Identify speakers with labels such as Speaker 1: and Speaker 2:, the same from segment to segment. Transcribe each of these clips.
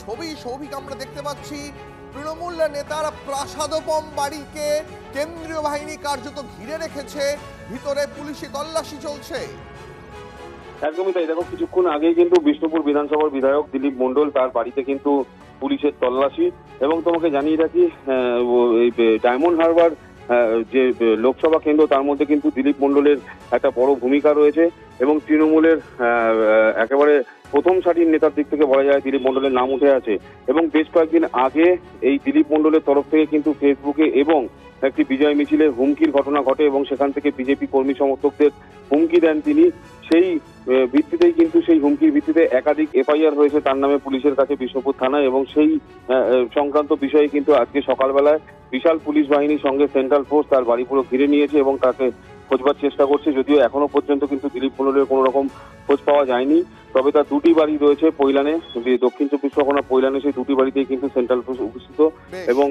Speaker 1: ছবি সৌভিক আমরা দেখতে পাচ্ছি তৃণমূল নেতার প্রাসাদোপম বাড়িকে কেন্দ্রীয় বাহিনী কার্যত ঘিরে রেখেছে, ভিতরে পুলিশি তল্লাশি চলছে।
Speaker 2: একদমই তাই। দেখো, কিছুক্ষণ আগেই কিন্তু বিষ্ণুপুর বিধানসভার বিধায়ক দিলীপ মণ্ডল তার বাড়িতে কিন্তু পুলিশের তল্লাশি। এবং তোমাকে জানিয়ে রাখি, এই ডায়মন্ড হারবার যে লোকসভা কেন্দ্র, তার মধ্যে কিন্তু দিলীপ মণ্ডলের একটা বড় ভূমিকা রয়েছে এবং তৃণমূলের একেবারে প্রথম সারির নেতার দিক থেকে বলা যায় দিলীপ মণ্ডলের নাম উঠে আছে। এবং বেশ কয়েকদিন আগে এই দিলীপ মণ্ডলের তরফ থেকে কিন্তু ফেসবুকে এবং একটি বিজয় মিছিলের হুমকির ঘটনা ঘটে এবং সেখান থেকে বিজেপি কর্মী সমর্থকদের হুমকি দেন তিনি। সেই ভিত্তিতেই কিন্তু সেই হুমকির ভিত্তিতে একাধিক এফআইআর হয়েছে তার নামে পুলিশের কাছে বিষ্ণুপুর থানায়। এবং সেই সংক্রান্ত বিষয়ে কিন্তু আজকে সকালবেলায় বিশাল পুলিশ বাহিনীর সঙ্গে সেন্ট্রাল ফোর্স তার বাড়ি পুরো ঘিরে নিয়েছে এবং তাকে খোঁজবার চেষ্টা করছে। যদিও এখনো পর্যন্ত কিন্তু দিলীপ মণ্ডলের কোনো রকম খোঁজ পাওয়া যায়নি। তবে তার দুটি বাড়ি রয়েছে পৈলানে, দক্ষিণ চব্বিশ পরগনা পৈলানে, সেই দুটি বাড়িতেই কিন্তু সেন্ট্রাল ফোর্স উপস্থিত এবং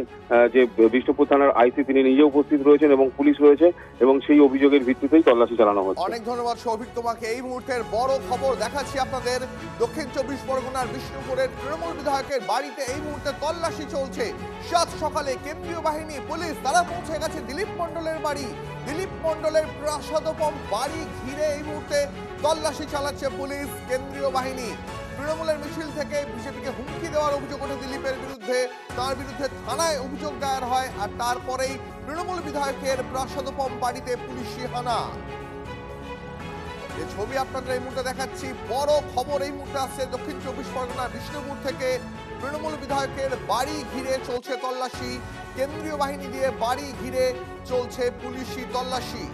Speaker 2: যে বিষ্ণুপুর থানার আইসি তিনি নিজে উপস্থিত রয়েছেন এবং পুলিশ রয়েছে এবং সেই অভিযোগের ভিত্তিতেই তল্লাশি চালানো হচ্ছে।
Speaker 1: অনেক ধন্যবাদ সৌভিক তোমাকে। এই মুহূর্তের বড় খবর দেখাচ্ছি আপনাদের, দক্ষিণ চব্বিশ পরগনার বিষ্ণুপুরের তৃণমূল বিধায়কের বাড়িতে এই মুহূর্তে তল্লাশি চলছে। সাত সকালে কেন্দ্রীয় বাহিনী পুলিশ তারা পৌঁছে গেছে দিলীপ মণ্ডলের বাড়ি। দিলীপ মণ্ডলের প্রাসাদোপম বাড়ি ঘিরে এই মুহূর্তে তল্লাশি চালাচ্ছে পুলিশ কেন্দ্রীয় বাহিনী। তৃণমূলের মিছিল থেকে বিজেপিকে হুমকি দেওয়ার অভিযোগ ওঠে দিলীপের বিরুদ্ধে, তার বিরুদ্ধে থানায় অভিযোগ দায়ের হয় আর তারপরেই তৃণমূল বিধায়কের প্রাসাদোপম বাড়িতে পুলিশি হানা। এই ছবি আপনাদের এই মুহূর্তে দেখাচ্ছি। বড় খবর এই মুহূর্তে আসছে দক্ষিণ চব্বিশ পরগনা বিষ্ণুপুর থেকে। তৃণমূল বিধায়কের বাড়ি ঘিরে চলছে তল্লাশি, কেন্দ্রীয় বাহিনী দিয়ে বাড়ি ঘিরে চলছে পুলিশি তল্লাশি।